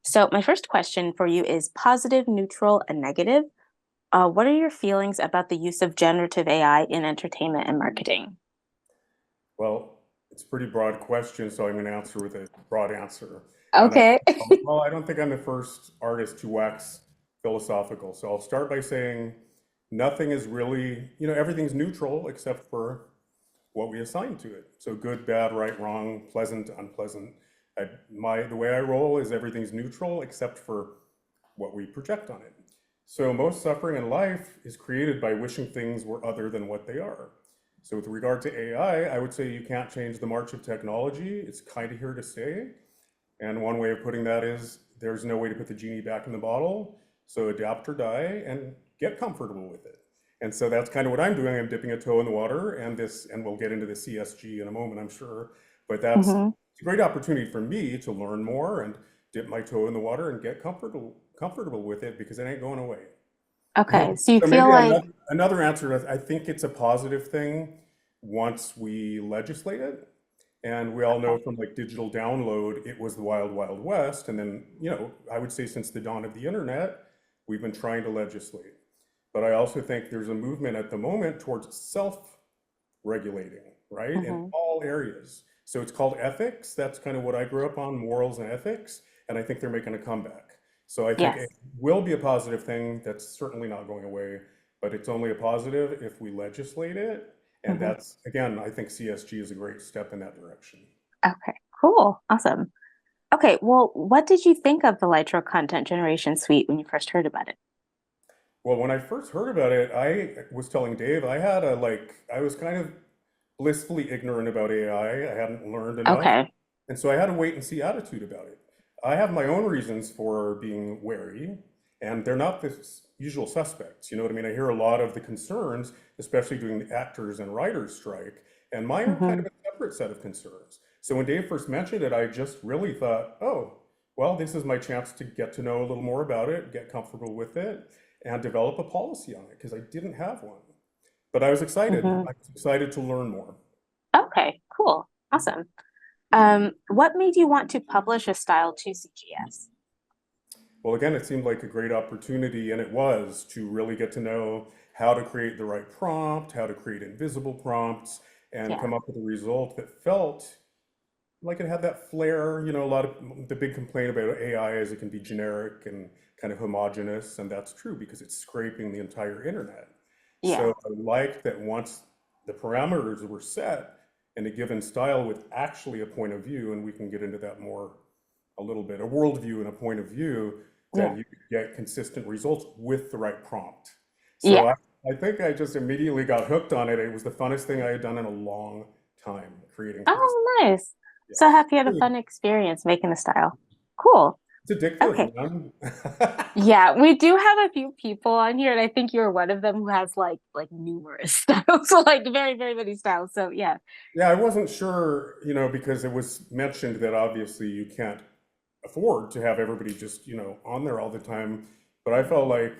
So, my first question for you is positive, neutral, and negative. What are your feelings about the use of generative AI in entertainment and marketing? Well, it's a pretty broad question, so I'm going to answer with a broad answer. And Okay. I don't think I'm the first artist to wax philosophical. So I'll start by saying nothing is really, everything's neutral except for what we assign to it. So good, bad, right, wrong, pleasant, unpleasant. The way I roll is everything's neutral except for what we project on it. So most suffering in life is created by wishing things were other than what they are. So with regard to AI, I would say you can't change the march of technology. It's kind of here to stay. And one way of putting that is there's no way to put the genie back in the bottle. So adapt or die and get comfortable with it. And so that's kind of what I'm doing. I'm dipping a toe in the water and we'll get into the CSG in a moment, I'm sure. But that's hmm a great opportunity for me to learn more and dip my toe in the water and get comfortable with it because it ain't going away. Okay. So you So feel maybe like, another answer is I think it's a positive thing once we legislate it. And we all know okay. from like digital download, it was the wild, wild west. And then, I would say since the dawn of the internet, we've been trying to legislate. But I also think there's a movement at the moment towards self-regulating, right? In hmm all areas. So it's called ethics. That's kind of what I grew up on, morals and ethics. And I think they're making a comeback. So I think it Yes. will be a positive thing. That's certainly not going away, but it's only a positive if we legislate it. And hmm that's, again, I think CSG is a great step in that direction. Okay. Cool. Awesome. Okay. Well, what did you think of the Laetro content generation suite when you first heard about it? Well, when I first heard about it, I was telling Dave I was kind of blissfully ignorant about AI. I hadn't learned enough. Okay. And so I had a wait and see attitude about it. I have my own reasons for being wary, and they're not the usual suspects. You know what I mean? I hear a lot of the concerns, especially during the actors and writers strike, and mine are kind hmm of a separate set of concerns. So when Dave first mentioned it, I just really thought, oh, well, this is my chance to get to know a little more about it, get comfortable with it, and develop a policy on it because I didn't have one. But I was excited. hmm I was excited to learn more. Okay. Cool. Awesome. What made you want to publish a style to CGS? Well, again, it seemed like a great opportunity, and it was to really get to know how to create the right prompt, how to create invisible prompts, and Yeah. come up with a result that felt like it had that flair. A lot of the big complaint about AI is it can be generic and kind of homogenous, and that's true because it's scraping the entire internet. Yeah. So I liked that once the parameters were set in a given style with actually a point of view, and we can get into that more a little bit, a worldview and a point of view, Yeah. that you could get consistent results with the right prompt. Yeah. So I think I just immediately got hooked on it. It was the funnest thing I had done in a long time creating for this. Oh, nice. So Yes. happy you had a fun experience making the style. Cool. It's addictive, Okay. man. Yeah, we do have a few people on here, and I think you're one of them who has like numerous styles, so like very, very many styles. So yeah. Yeah, I wasn't sure, because it was mentioned that obviously you can't afford to have everybody just, on there all the time. But I felt like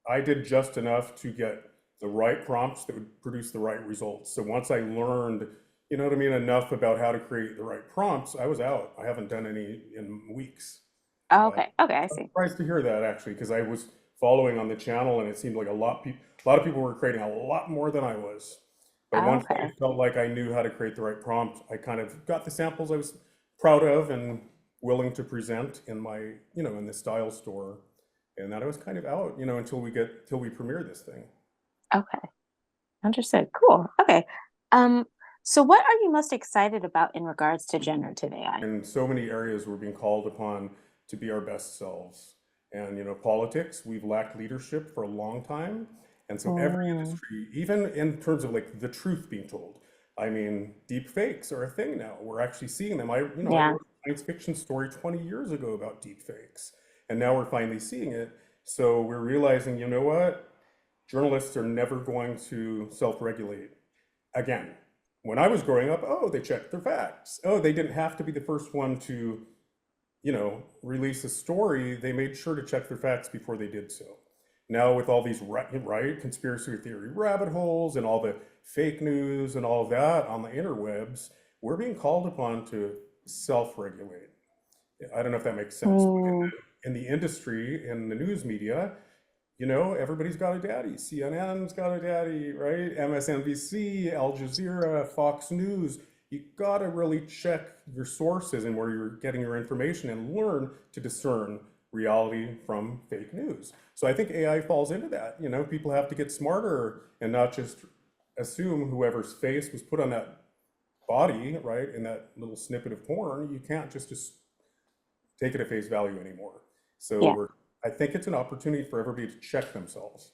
I did just enough to get the right prompts that would produce the right results. So once I learned, enough about how to create the right prompts, I was out. I haven't done any in weeks. Oh, Uh, okay. Okay, I I'm see. surprised to hear that actually, because I was following on the channel and it seemed like a lot of people were creating a lot more than I was. But Oh, once I okay. felt like I knew how to create the right prompt, I kind of got the samples I was proud of and willing to present in my, in the style store. And that I was kind of out, until we premiere this thing. Okay. Understood. Cool. Okay. Um, so what are you most excited about in regards to generative AI? In so many areas, we're being called upon to be our best selves. And, politics, we've lacked leadership for a long time. And so every Mm, industry, even in terms of like the truth being told, I mean, deep fakes are a thing now. We're actually seeing them. I yeah. wrote a science fiction story 20 years ago about deep fakes, and now we're finally seeing it. So we're realizing, you know what? Journalists are never going to self-regulate again. When I was growing up, oh, they checked their facts. Oh, they didn't have to be the first one to, release a story. They made sure to check their facts before they did so. Now, with all these right conspiracy theory rabbit holes and all the fake news and all of that on the interwebs, we're being called upon to self-regulate. I don't know if that makes sense. But Mm, in the industry, in the news media, everybody's got a daddy. CNN's got a daddy, right? MSNBC, Al Jazeera, Fox News. You got to really check your sources and where you're getting your information and learn to discern reality from fake news. So I think AI falls into that. People have to get smarter and not just assume whoever's face was put on that body, right, in that little snippet of porn. You can't just take it at face value anymore. So yeah, I think it's an opportunity for everybody to check themselves.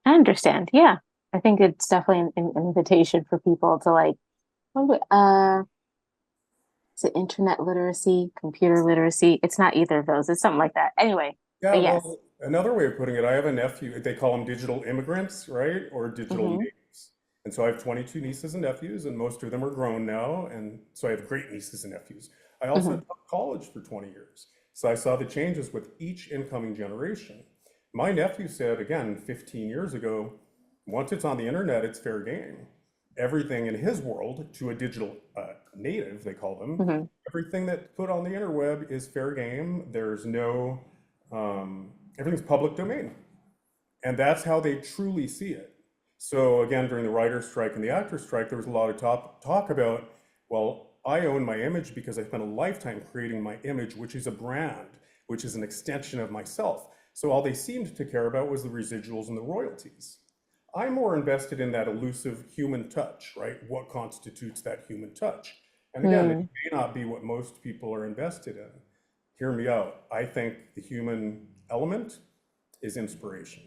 I understand. Yeah. I think it's definitely an invitation for people to like, is it internet literacy, computer literacy? It's not either of those. It's something like that. Anyway, Yeah, but yes. well, another way of putting it, I have a nephew, they call them digital immigrants, right? Or digital Hmm. natives. And so I have 22 nieces and nephews, and most of them are grown now. And so I have great nieces and nephews. I also Hmm. taught college for 20 years. So I saw the changes with each incoming generation. My nephew said, again, 15 years ago, once it's on the internet, it's fair game. Everything in his world, to a digital native, they call them, Hmm. everything that's put on the interweb is fair game. There's no everything's public domain. And that's how they truly see it. So again, during the writer's strike and the actor's strike, there was a lot of talk about, well, I own my image because I spent a lifetime creating my image, which is a brand, which is an extension of myself. So all they seemed to care about was the residuals and the royalties. I'm more invested in that elusive human touch, right? What constitutes that human touch? And again, it Mm. may not be what most people are invested in. Hear me out. I think the human element is inspiration.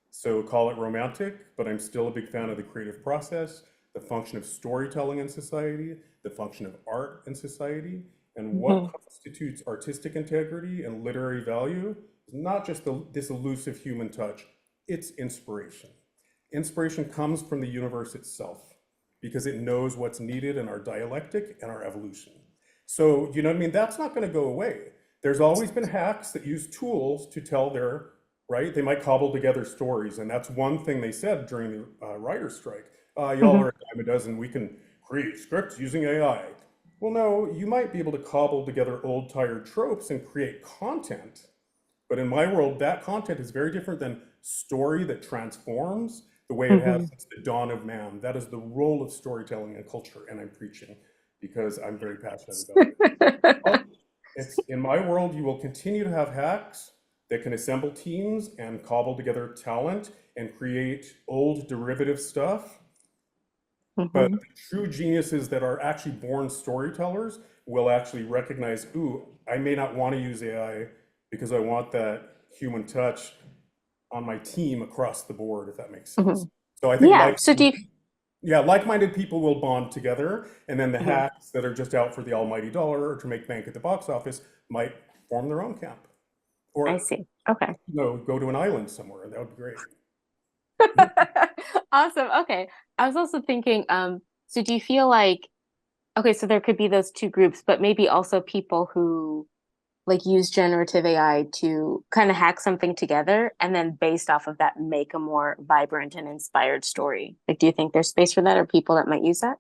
So call it romantic, but I'm still a big fan of the creative process, the function of storytelling in society, the function of art in society, and what Hmm. constitutes artistic integrity and literary value is not just this elusive human touch, it's inspiration. Inspiration comes from the universe itself because it knows what's needed in our dialectic and our evolution. So, you know what I mean? That's not going to go away. There's always been hacks that use tools to tell their, right? They might cobble together stories. And that's one thing they said during the writer's strike. Y'all Hmm. are a dime a dozen. We can create scripts using AI. Well, no, you might be able to cobble together old tired tropes and create content. But in my world, that content is very different than story that transforms the way it has Hmm. since the dawn of man. That is the role of storytelling and culture, and I'm preaching because I'm very passionate about it. Well, it's in my world, you will continue to have hacks that can assemble teams and cobble together talent and create old derivative stuff. But Hmm. the true geniuses that are actually born storytellers will actually recognize, ooh, I may not want to use AI because I want that human touch on my team across the board, if that makes Hmm. sense. So I think Yeah. So do you, yeah, like-minded people will bond together, and then the mhm. hacks that are just out for the almighty dollar or to make bank at the box office might form their own camp, I or see. Okay. go to an island somewhere. That would be great. Awesome. Okay. I was also thinking, so do you feel like, okay, so there could be those two groups, but maybe also people who like use generative AI to kind of hack something together and then based off of that make a more vibrant and inspired story. Like, do you think there's space for that or people that might use that?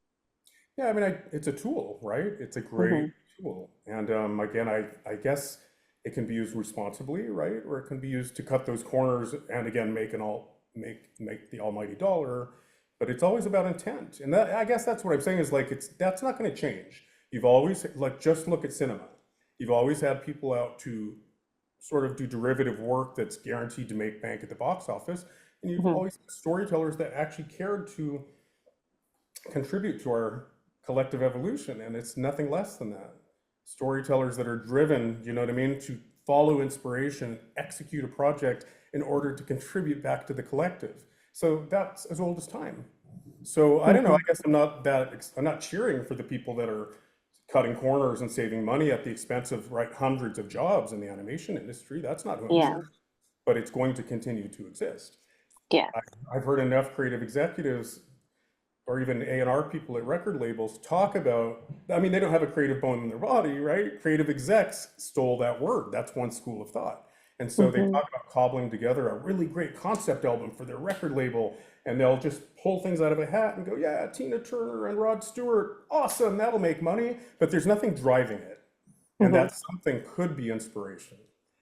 Yeah, I mean, it's a tool, right? It's a great Hmm. tool, and again, I guess it can be used responsibly, right? Or it can be used to cut those corners and again make the almighty dollar. But it's always about intent, and that I guess that's what I'm saying is like that's not going to change. You've always like just look at cinema. You've always had people out to sort of do derivative work that's guaranteed to make bank at the box office, and you've Hmm. always had storytellers that actually cared to contribute to our collective evolution, and it's nothing less than that. Storytellers that are driven, you know what I mean, to follow inspiration, execute a project in order to contribute back to the collective. So that's as old as time. So I don't know. I Hmm. guess I'm not cheering for the people that are cutting corners and saving money at the expense of right hundreds of jobs in the animation industry. That's not who I'm Yeah. cheering. But it's going to continue to exist. Yeah. I've heard enough creative executives or even A&R people at record labels talk about, I mean, they don't have a creative bone in their body, right? Creative execs stole that word. That's one school of thought. And so they Hmm. talk about cobbling together a really great concept album for their record label, and they'll just pull things out of a hat and go, yeah, Tina Turner and Rod Stewart, awesome, that'll make money. But there's nothing driving it. And Hmm. that something could be inspiration.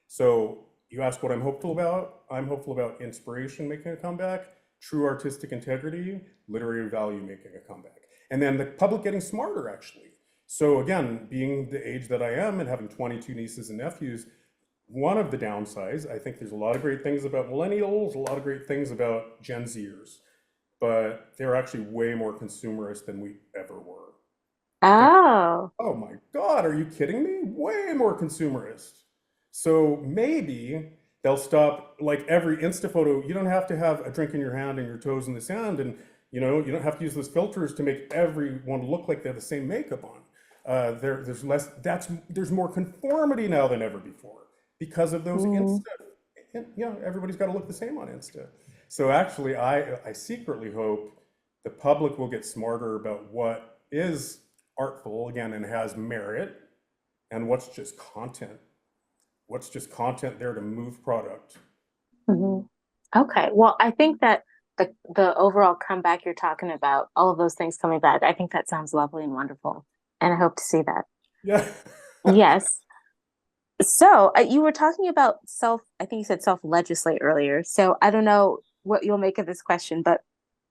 So you ask what I'm hopeful about. I'm hopeful about inspiration making a comeback, true artistic integrity, literary value making a comeback. And then the public getting smarter, actually. So again, being the age that I am and having 22 nieces and nephews, one of the downsides, I think there's a lot of great things about millennials, a lot of great things about Gen Zers, but they're actually way more consumerist than we ever were. Like, Oh. oh my God, are you kidding me? Way more consumerist. So maybe they'll stop, like every Insta photo, you don't have to have a drink in your hand and your toes in the sand. And, you don't have to use those filters to make everyone look like they have the same makeup on. There's less, there's more conformity now than ever before because of those Mm. Insta, everybody's got to look the same on Insta. So actually, I secretly hope the public will get smarter about what is artful again and has merit and what's just content, there to move product. Hmm. Okay. Well, I think that the overall comeback you're talking about, all of those things coming back, I think that sounds lovely and wonderful. And I hope to see that. Yeah. Yes. So you were talking about I think you said self-legislate earlier. So I don't know what you'll make of this question, but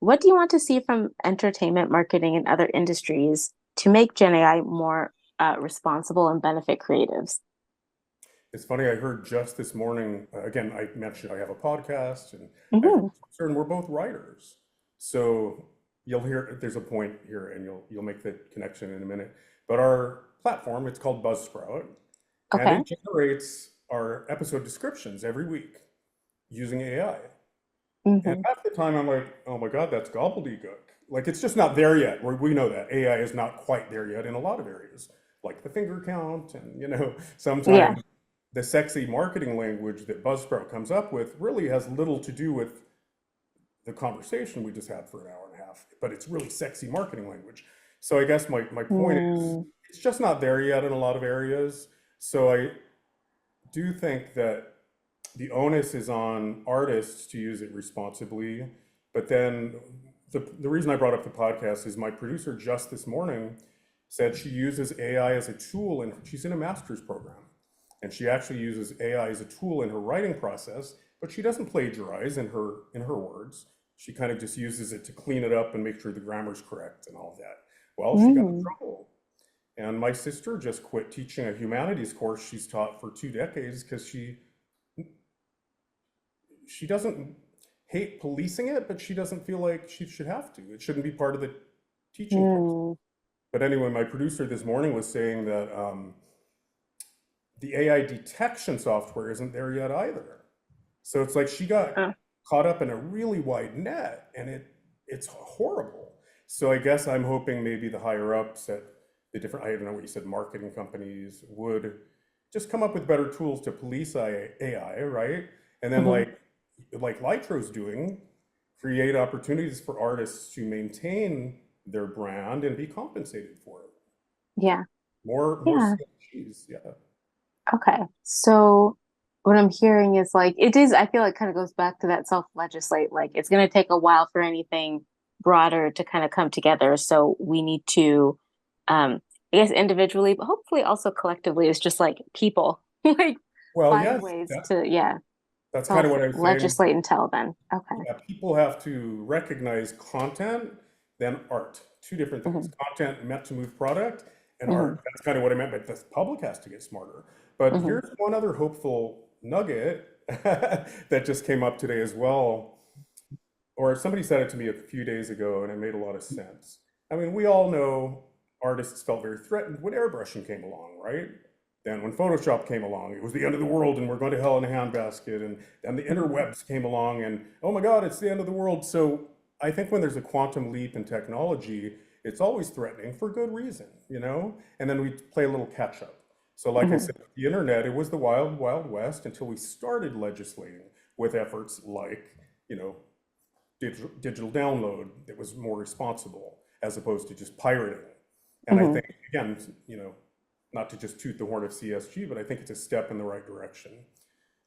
what do you want to see from entertainment, marketing, and other industries to make Gen AI more responsible and benefit creatives? It's funny, I heard just this morning, again, I mentioned I have a podcast and I have Hmm. and we're both writers. So you'll hear there's a point here and you'll make the connection in a minute. But our platform, it's called Buzzsprout, and Okay. it generates our episode descriptions every week using AI. And Hmm. half the time I'm like, oh my God, that's gobbledygook. Like it's just not there yet. We know that AI is not quite there yet in a lot of areas, like the finger count, and Yeah. sometimes the sexy marketing language that Buzzsprout comes up with really has little to do with the conversation we just had for an hour and a half, but it's really sexy marketing language. So I guess my point is Mm. it's just not there yet in a lot of areas. So I do think that the onus is on artists to use it responsibly. But then the reason I brought up the podcast is my producer just this morning said she uses AI as a tool, and she's in a master's program. And she actually uses AI as a tool in her writing process, but she doesn't plagiarize in her words. She kind of just uses it to clean it up and make sure the grammar's correct and all of that. Well, she got in Mm. trouble. And my sister just quit teaching a humanities course she's taught for 2 decades because she doesn't hate policing it, but she doesn't feel like she should have to. It shouldn't be part of the teaching process. Mm. But anyway, my producer this morning was saying that the AI detection software isn't there yet either. So it's like she got Uh, caught up in a really wide net, and it's horrible. So I guess I'm hoping maybe the higher ups at the different, I don't know what you said, marketing companies would just come up with better tools to police AI, right? And then mhm. like Laetro's doing, create opportunities for artists to maintain their brand and be compensated for it. Yeah. More Yeah. cheese, yeah. Okay. So what I'm hearing is like it is, I feel like kind of goes back to that self-legislate. Like it's gonna take a while for anything broader to kind of come together. So we need to I guess individually, but hopefully also collectively as just like people, like Well, find yes, ways to, yeah, that's kind of what I was saying. self-legislate until then. Okay. Yeah, people have to recognize content, then art. Two different things. Hmm. Content meant to move product, and Hmm. art. That's kind of what I meant, but the public has to get smarter. But Hmm. here's one other hopeful nugget that just came up today as well. Or somebody said it to me a few days ago, and it made a lot of sense. I mean, we all know artists felt very threatened when airbrushing came along, right? Then when Photoshop came along, it was the end of the world, and we're going to hell in a handbasket. And then the Hmm. interwebs came along, and oh my God, it's the end of the world. So I think when there's a quantum leap in technology, it's always threatening for good reason, you know? And then we play a little catch up. So, like I Hmm. said, the internet, it was the wild, wild west until we started legislating with efforts like, you know, digital download that was more responsible as opposed to just pirating. And I Hmm. think, again, not to just toot the horn of CSG, but I think it's a step in the right direction.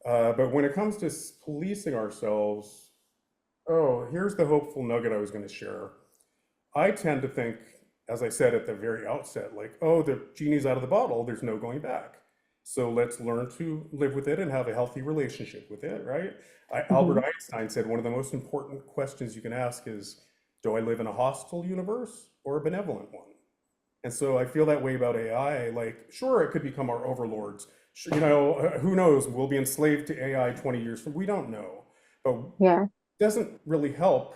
But when it comes to policing ourselves, oh, here's the hopeful nugget I was going to share. I tend to think as I said at the very outset, like, oh, the genie's out of the bottle, there's no going back. So let's learn to live with it and have a healthy relationship with it, right? Hmm. Albert Einstein said one of the most important questions you can ask is, do I live in a hostile universe or a benevolent one? And so I feel that way about AI. Like, sure, it could become our overlords. You know, who knows? We'll be enslaved to AI 20 years from. We don't know, but it Yeah. doesn't really help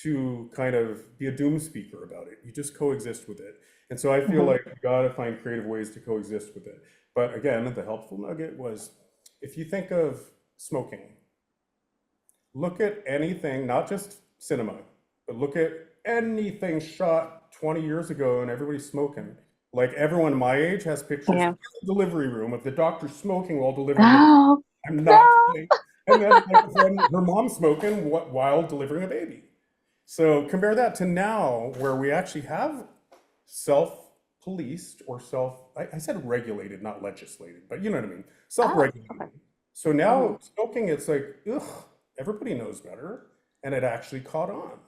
to kind of be a doom speaker about it. You just coexist with it. And so I feel Hmm. like you got to find creative ways to coexist with it. But again, the helpful nugget was if you think of smoking, look at anything, not just cinema, but look at anything shot 20 years ago and everybody's smoking. Like everyone my age has pictures in Yeah. the delivery room of the doctor smoking while delivering a baby. Oh, I'm not no. kidding. And then like when her mom smoking while delivering a baby. So compare that to now where we actually have self-policed or I said regulated, not legislated, but you know what I mean, Oh, okay. self-regulated. So Hmm. now smoking, it's like, ugh, everybody knows better, and it actually caught on.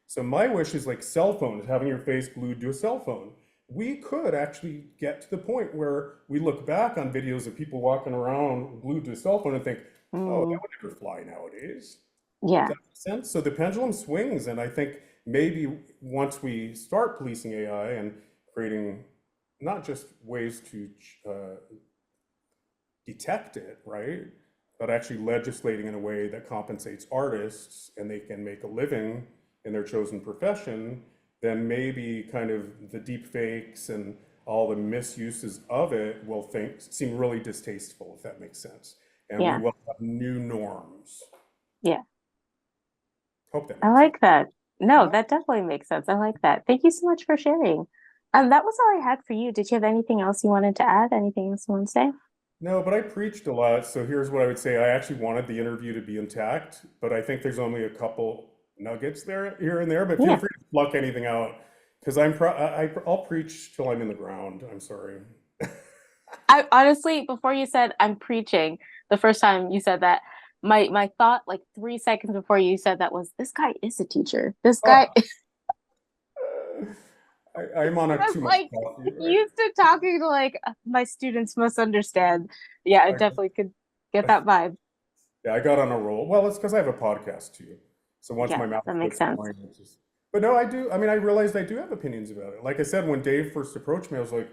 So my wish is like cell phones, having your face glued to a cell phone. We could actually get to the point where we look back on videos of people walking around glued to a cell phone and think, oh, that Mm, would never fly nowadays. yeah. Does that make sense? So the pendulum swings, and I think maybe once we start policing AI and creating not just ways to detect it, right, but actually legislating in a way that compensates artists and they can make a living in their chosen profession, then maybe kind of the deep fakes and all the misuses of it will seem really distasteful, if that makes sense. And we Yeah. will have new norms. Yeah. Hope that I makes sense. like that. No, Yeah. that definitely makes sense. I like that. Thank you so much for sharing. That was all I had for you. Did you have anything else you wanted to add? Anything else you want to say? No, but I preached a lot, so here's what I would say. I actually wanted the interview to be intact, but I think there's only a couple nuggets there, here and there. But feel Yeah. free to pluck anything out, because I'll preach till I'm in the ground. I'm sorry. I honestly, before you said I'm preaching, the first time you said that, my thought like 3 seconds before you said that was this guy is a teacher. This guy Oh, I'm on a was too much like coffee, right? used to talking to like my students must understand. Yeah, I I, definitely could get that vibe. yeah, I got on a roll. Well, it's because I have a podcast too. So once Yeah, my mouth that makes gets sense. going, it's just. But no, I do. I mean, I realized I do have opinions about it. Like I said, when Dave first approached me, I was like,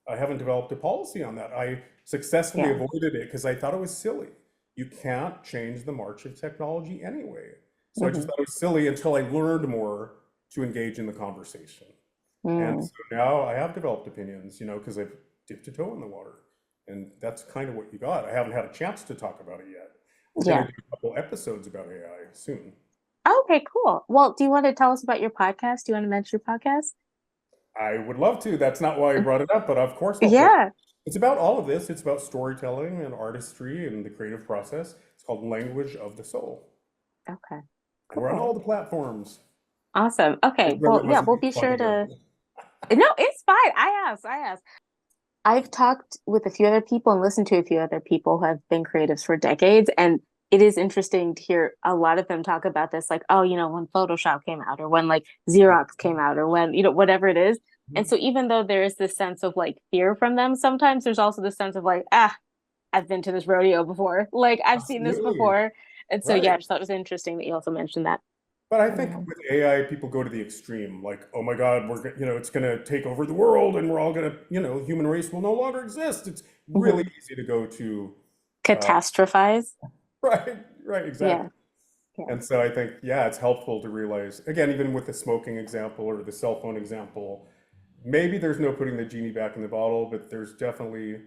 I haven't developed a policy on that. I successfully Yeah. avoided it because I thought it was silly. You can't change the march of technology anyway. So I just Hmm. thought it was silly until I learned more to engage in the conversation. And Mm. so now I have developed opinions, because I've dipped a toe in the water. And that's kind of what you got. I haven't had a chance to talk about it yet. We're going to Yeah. do a couple episodes about AI soon. Okay, cool. Well, do you want to tell us about your podcast? Do you want to mention your podcast? I would love to. That's not why I brought it up, but of course I'll plug it. Yeah. It's about all of this. It's about storytelling and artistry and the creative process. It's called Language of the Soul. Okay. And we're on Cool. all the platforms. Awesome. It Okay. Well, really yeah, wasn't we'll me be sure plugging to. it. No, it's fine. I asked. I've talked with a few other people and listened to a few other people who have been creatives for decades, and it is interesting to hear a lot of them talk about this, like, oh, when Photoshop came out, or when like Xerox came out, or when, whatever it is. And so even though there is this sense of like fear from them, sometimes there's also this sense of like, I've been to this rodeo before. Like I've seen this Absolutely. before. And so yeah, Right. I just thought it was interesting that you also mentioned that. But I think Um, with AI, people go to the extreme, like, oh my God, it's going to take over the world, and we're all going to, human race will no longer exist. It's really mhm. easy to go to, uh, Catastrophize. right, right, Yeah. exactly. Yeah. And so I think, yeah, it's helpful to realize, again, even with the smoking example or the cell phone example, maybe there's no putting the genie back in the bottle, but there's definitely,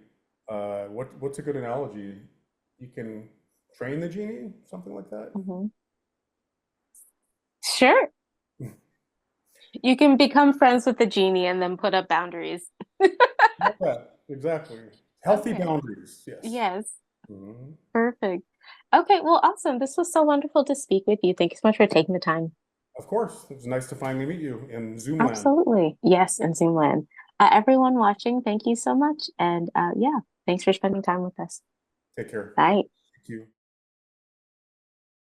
what's a good analogy? You can train the genie, something like that. Mhm. Sure. You can become friends with the genie and then put up boundaries. Love that. Exactly. Healthy Okay. boundaries, yes. Yes. Mhm. Perfect. Okay. Well, awesome. This was so wonderful to speak with you. Thank you so much for taking the time. Of course, it was nice to finally meet you in Zoom land. Absolutely. Yes. And Zoomland. Everyone watching, thank you so much. And yeah, thanks for spending time with us. Take care. Bye. Thank you.